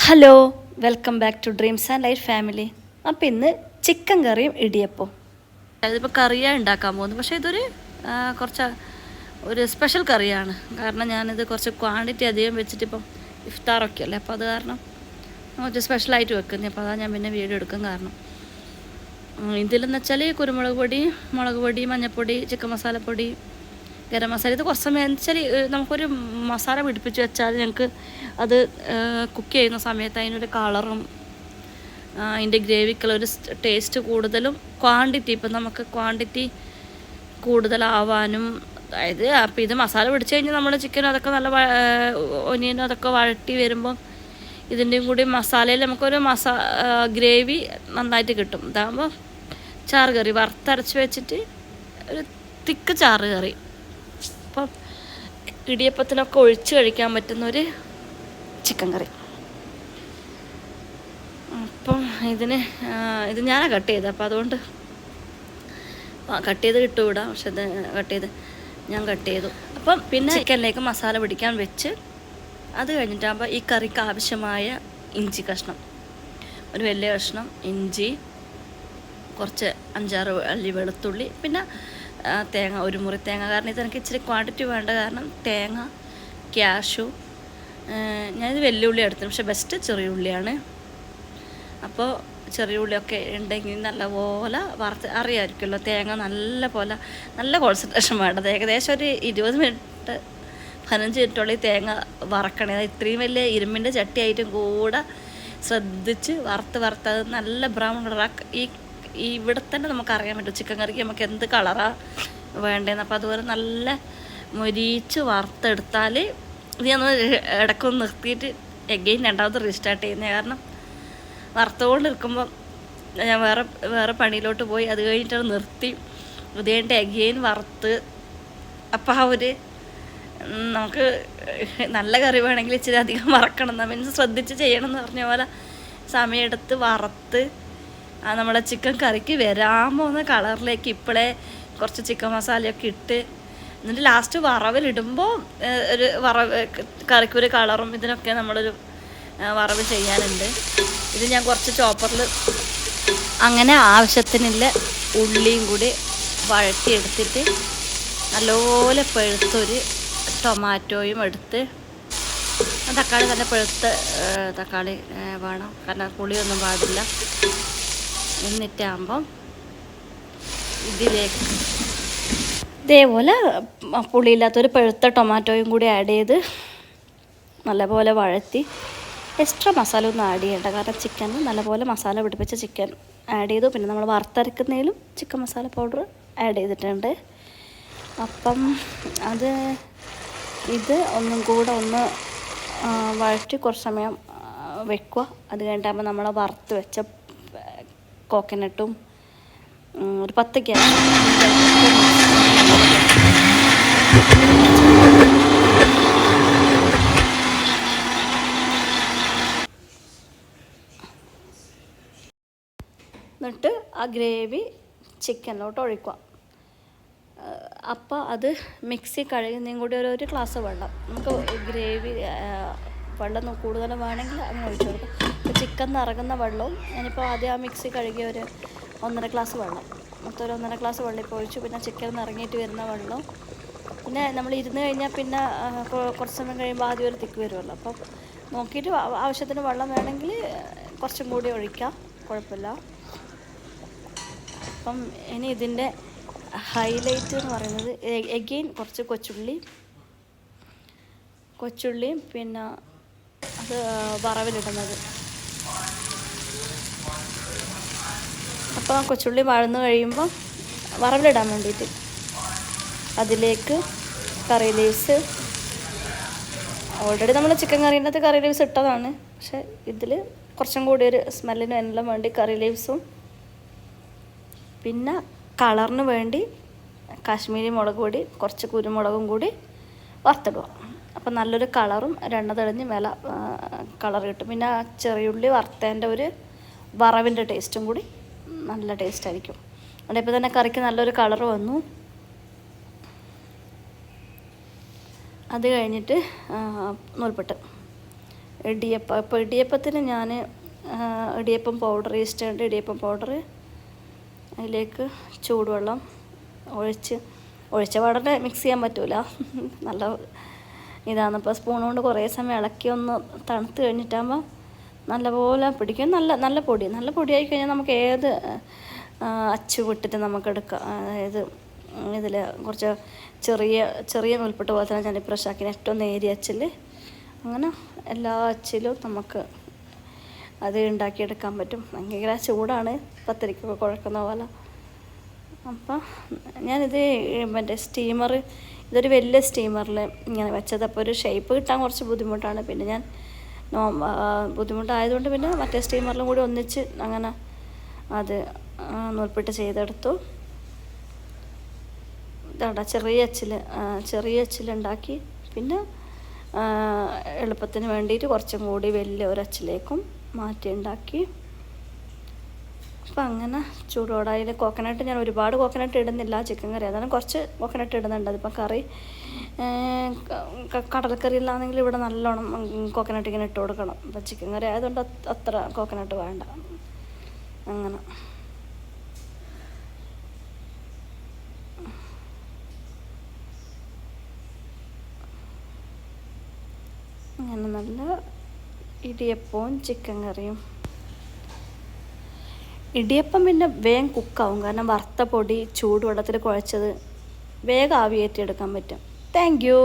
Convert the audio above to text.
Hello, welcome back to dreams and life family. അപ്പോൾ ഇന്ന് chicken കറിയും ഇടിയപ്പം. ഇതിപ്പോൾ കറിയാണ് ഉണ്ടാക്കാൻ പോകുന്നത്. പക്ഷേ ഇതൊരു കുറച്ച് ഒരു സ്പെഷ്യൽ കറിയാണ്. കാരണം ഞാനിത് കുറച്ച് ക്വാണ്ടിറ്റി അധികം വെച്ചിട്ടിപ്പം ഇഫ്താറൊക്കെ അല്ലേ, അപ്പോൾ അത് കാരണം കുറച്ച് സ്പെഷ്യലായിട്ട് വെക്കുന്നത്. അപ്പോൾ അതാണ് ഞാൻ പിന്നെ വീഡിയോ എടുക്കും. കാരണം ഇതിലെന്ന് വെച്ചാൽ കുരുമുളക് പൊടി, മുളക് പൊടി, മഞ്ഞൾപ്പൊടി, ചിക്കൻ മസാലപ്പൊടി, ഗരം മസാല, ഇത് കുറച്ച് സമയം വെച്ചാൽ നമുക്കൊരു മസാല പിടിപ്പിച്ച് വെച്ചാൽ ഞങ്ങൾക്ക് അത് കുക്ക് ചെയ്യുന്ന സമയത്ത് അതിനൊരു കളറും അതിൻ്റെ ഗ്രേവിക്കുള്ള ഒരു ടേസ്റ്റ് കൂടുതലും ക്വാണ്ടിറ്റി ഇപ്പം നമുക്ക് ക്വാണ്ടിറ്റി കൂടുതലാവാനും, അതായത് അപ്പോൾ ഇത് മസാല പിടിച്ച് കഴിഞ്ഞാൽ നമ്മൾ ചിക്കനും അതൊക്കെ നല്ല ഒനിയനും അതൊക്കെ വഴട്ടി വരുമ്പം ഇതിൻ്റെയും കൂടി മസാലയിൽ നമുക്കൊരു ഗ്രേവി നന്നായിട്ട് കിട്ടും. ഇതാകുമ്പോൾ ചാറ് കറി വറുത്തരച്ച് വെച്ചിട്ട് ഒരു തിക്ക് ചാറ് കറി, അപ്പം ഇടിയപ്പത്തിലൊക്കെ ഒഴിച്ച് കഴിക്കാൻ പറ്റുന്നൊരു ചിക്കൻ കറി. അപ്പം ഇത് ഞാനാണ് കട്ട് ചെയ്തത്, അപ്പോൾ അതുകൊണ്ട് കട്ട് ചെയ്ത് കിട്ടുവിടാം. പക്ഷെ ഇത് ഞാൻ കട്ട് ചെയ്തു. അപ്പം പിന്നെ ചിക്കനിലേക്ക് മസാല പിടിക്കാൻ വെച്ച് അത് കഴിഞ്ഞിട്ടാകുമ്പോൾ ഈ കറിക്ക് ആവശ്യമായ ഇഞ്ചി കഷ്ണം, ഒരു വലിയ കഷ്ണം ഇഞ്ചി, കുറച്ച് 5-6 അല്ലി വെളുത്തുള്ളി, പിന്നെ തേങ്ങ, ഒരു മുറി തേങ്ങ. കാരണം ഇതെനിക്ക് ഇച്ചിരി ക്വാണ്ടിറ്റി വേണ്ട കാരണം തേങ്ങ, ക്യാഷു, ഞാനിത് വലിയ ഉള്ളി എടുത്തു, പക്ഷെ ബെസ്റ്റ് ചെറിയ ഉള്ളിയാണ്. അപ്പോൾ ചെറിയ ഉള്ളിയൊക്കെ ഉണ്ടെങ്കിൽ നല്ലപോലെ വറുത്ത് അറിയാമായിരിക്കുമല്ലോ. തേങ്ങ നല്ല കോൺസെൻട്രേഷൻ വേണ്ടത്. ഏകദേശം ഒരു 20 മിനിറ്റ് 15 മിനിറ്റോളം ഈ തേങ്ങ വറക്കണേ. ഇത്രയും വലിയ ഇരുമ്പിൻ്റെ ചട്ടിയായിട്ടും കൂടെ ശ്രദ്ധിച്ച് വറുത്ത് അത് നല്ല ബ്രൗൺ കളറാക്കി ഇവിടെ തന്നെ നമുക്കറിയാൻ പറ്റും ചിക്കൻ കറിക്ക് നമുക്ക് എന്ത് കളറാണ് വേണ്ടതെന്ന്. അപ്പോൾ അതുപോലെ നല്ല മൊരിച്ച് വറുത്തെടുത്താൽ ഇത് ഞാൻ ഇടയ്ക്കൊന്ന് നിർത്തിയിട്ട് എഗെയിൻ രണ്ടാമത് റീസ്റ്റാർട്ട് ചെയ്യുന്നത്. കാരണം വറുത്തുകൊണ്ടിരിക്കുമ്പം ഞാൻ വേറെ പണിയിലോട്ട് പോയി, അത് കഴിഞ്ഞിട്ട് നിർത്തി, ഇത് കഴിഞ്ഞിട്ട് എഗെയിൻ വറുത്ത്. അപ്പോൾ നമുക്ക് നല്ല കറി വേണമെങ്കിൽ ഇച്ചിരി അധികം വറക്കണം, മീൻസ് ശ്രദ്ധിച്ച് ചെയ്യണം എന്ന് പറഞ്ഞ പോലെ സമയമെടുത്ത് വറുത്ത് നമ്മുടെ ചിക്കൻ കറിക്ക് വരാൻ പോകുന്ന കളറിലേക്ക് ഇപ്പോഴേ കുറച്ച് ചിക്കൻ മസാലയൊക്കെ ഇട്ട്, എന്നിട്ട് ലാസ്റ്റ് വറവിലിടുമ്പോൾ ഒരു കറിക്കൊരു കളറും ഇതിനൊക്കെ നമ്മളൊരു വറവ് ചെയ്യാനുണ്ട്. ഇത് ഞാൻ കുറച്ച് ചോപ്പറിൽ അങ്ങനെ ആവശ്യത്തിനുള്ള ഉള്ളിയും കൂടി വഴറ്റിയെടുത്തിട്ട് നല്ലപോലെ പഴുത്തൊരു ടൊമാറ്റോയും എടുത്ത്, തക്കാളി തന്നെ പഴുത്ത തക്കാളി വേണം, കാരണം പുളിയൊന്നും പാടില്ല. എന്നിട്ടാകുമ്പം ഇതിലേക്ക് ഇതേപോലെ പുളിയില്ലാത്തൊരു പഴുത്ത ടൊമാറ്റോയും കൂടി ആഡ് ചെയ്ത് നല്ലപോലെ വഴറ്റി. എക്സ്ട്രാ മസാല ഒന്നും ആഡ് ചെയ്യേണ്ട, കാരണം ചിക്കന് നല്ലപോലെ മസാല പിടിപ്പിച്ച ചിക്കൻ ആഡ് ചെയ്തു. പിന്നെ നമ്മൾ വറുത്തരക്കുന്നതിലും ചിക്കൻ മസാല പൗഡർ ആഡ് ചെയ്തിട്ടുണ്ട്. അപ്പം ഇത് ഒന്നും കൂടെ ഒന്ന് വഴറ്റി കുറച്ച് സമയം വെക്കുക. അത് കഴിഞ്ഞിട്ടാകുമ്പോൾ നമ്മൾ വറുത്ത് വെച്ച കോക്കനട്ടും ഒരു 10 ക്യാഷ് എന്നിട്ട് ആ ഗ്രേവി ചിക്കനിലോട്ട് ഒഴിക്കുക. അപ്പോൾ അത് മിക്സി കഴുകുന്നതും കൂടി ഒരു ഗ്ലാസ് വെള്ളം, നമുക്ക് ഗ്രേവി വെള്ളം കൂടുതലും വേണമെങ്കിൽ അങ്ങനെ ഒഴിച്ചു കൊടുക്കും. ഇപ്പോൾ ചിക്കൻ നിറങ്ങുന്ന വെള്ളവും ഞാനിപ്പോൾ ആദ്യം ആ മിക്സി കഴുകിയ ഒരു 1.5 ഗ്ലാസ് വെള്ളം, മൊത്തം ഒരു 1.5 ഗ്ലാസ് വെള്ളം ഇപ്പോൾ ഒഴിച്ചു. പിന്നെ ചിക്കൻ ഇറങ്ങിയിട്ട് വരുന്ന വെള്ളവും, പിന്നെ നമ്മൾ ഇരുന്ന് കഴിഞ്ഞാൽ പിന്നെ കുറച്ച് സമയം കഴിയുമ്പോൾ ആദ്യം ഒരു തിക്ക് വരുമല്ലോ. അപ്പം നോക്കിയിട്ട് ആവശ്യത്തിന് വെള്ളം വേണമെങ്കിൽ കുറച്ചും കൂടി ഒഴിക്കാം, കുഴപ്പമില്ല. അപ്പം ഇനി ഇതിൻ്റെ ഹൈലൈറ്റ് എന്ന് പറയുന്നത് എഗെയിൻ കുറച്ച് കൊച്ചുള്ളിയും പിന്നെ അത് വറവിലിടുന്നത്. അപ്പോൾ ആ കൊച്ചുള്ളി വഴന്ന് കഴിയുമ്പോൾ വറവിലിടാൻ വേണ്ടിയിട്ട് അതിലേക്ക് കറി ലീവ്സ്, ഓൾറെഡി നമ്മൾ ചിക്കൻ കറീൻ്റെ കറി ലീവ്സ് ഇട്ടതാണ്, പക്ഷേ ഇതിൽ കുറച്ചും കൂടി ഒരു സ്മെല്ലിനും എല്ലാം വേണ്ടി കറി ലീവ്സും, പിന്നെ കളറിന് വേണ്ടി കാശ്മീരി മുളക് പൊടി, കുറച്ച് കുരുമുളകും കൂടി വറുത്തിടുക. അപ്പം നല്ലൊരു കളറും എണ്ണ തെളിഞ്ഞ് കളർ കിട്ടും. പിന്നെ ചെറിയുള്ളി വറുത്തതിൻ്റെ ഒരു വറവിൻ്റെ ടേസ്റ്റും കൂടി നല്ല ടേസ്റ്റായിരിക്കും. അതുകൊണ്ട് ഇപ്പോൾ തന്നെ കറിക്ക് നല്ലൊരു കളർ വന്നു. അത് കഴിഞ്ഞിട്ട് നൂൽപുട്ട് ഇടിയപ്പം. അപ്പോൾ ഇടിയപ്പത്തിന് ഞാൻ ഇടിയപ്പം പൗഡർ, ഈസ്റ്റ് ഉണ്ട് ഇടിയപ്പം പൗഡർ, അതിലേക്ക് ചൂടുവെള്ളം ഒഴിച്ച പാടന്നെ മിക്സ് ചെയ്യാൻ പറ്റൂല, നല്ല ഇതാണ്. അപ്പോൾ സ്പൂൺ കൊണ്ട് കുറേ സമയം ഇളക്കി ഒന്ന് തണുത്ത് കഴിഞ്ഞിട്ടാകുമ്പോൾ നല്ലപോലെ പിടിക്കും. നല്ല പൊടിയായി കഴിഞ്ഞാൽ നമുക്ക് ഏത് അച്ചു വിട്ടിട്ട് നമുക്ക് എടുക്കാം. അതായത് ഇതിൽ കുറച്ച് ചെറിയ നൂൽപ്പെട്ട് പോലെ തന്നെ ഞാൻ ഇപ്രാവശ്യം ഏറ്റവും നേരിയ അച്ചിൽ, അങ്ങനെ എല്ലാ അച്ചിലും നമുക്ക് അത് ഉണ്ടാക്കിയെടുക്കാൻ പറ്റും. ഭയങ്കര ചൂടാണ്, പത്തിരിക്കൊക്കെ കുഴക്കുന്ന പോലെ. അപ്പം ഞാനിത് മറ്റേ സ്റ്റീമർ, ഇതൊരു വലിയ സ്റ്റീമറിൽ ഇങ്ങനെ വെച്ചത്. അപ്പോൾ ഒരു ഷേപ്പ് കിട്ടാൻ കുറച്ച് ബുദ്ധിമുട്ടാണ്. പിന്നെ ഞാൻ ബുദ്ധിമുട്ടായതുകൊണ്ട് പിന്നെ മറ്റേ സ്റ്റീമറിലും കൂടി ഒന്നിച്ച് അങ്ങനെ അത് നൂൽപ്പെട്ട് ചെയ്തെടുത്തു. ഇതാ ചെറിയ അച്ചിലുണ്ടാക്കി. പിന്നെ എളുപ്പത്തിന് വേണ്ടിയിട്ട് കുറച്ചും കൂടി വലിയ ഒരച്ചിലേക്കും മാറ്റി ഉണ്ടാക്കി. അപ്പം അങ്ങനെ ചൂടോടായിൽ കോക്കനട്ട്, ഞാൻ ഒരുപാട് കോക്കനട്ട് ഇടുന്നില്ല ചിക്കൻ കറി, അതാണ് കുറച്ച് കോക്കനട്ട് ഇടുന്നുണ്ട്. അതിപ്പോൾ കറി കടലക്കറി ഇല്ലാന്നെങ്കിൽ ഇവിടെ നല്ലോണം കോക്കനട്ട് ഇങ്ങനെ ഇട്ട് കൊടുക്കണം. അപ്പോൾ ചിക്കൻ കറി ആയതുകൊണ്ട് അത്ര കോക്കനട്ട് വേണ്ട. അങ്ങനെ നല്ല ഇടിയപ്പവും ചിക്കൻ കറിയും. ഇടിയപ്പം പിന്നെ വേഗം കുക്കാവും, കാരണം വറുത്ത പൊടി ചൂടുവെള്ളത്തിൽ കുഴച്ചത് വേഗം ആവിയേറ്റിയെടുക്കാൻ പറ്റും. Thank you.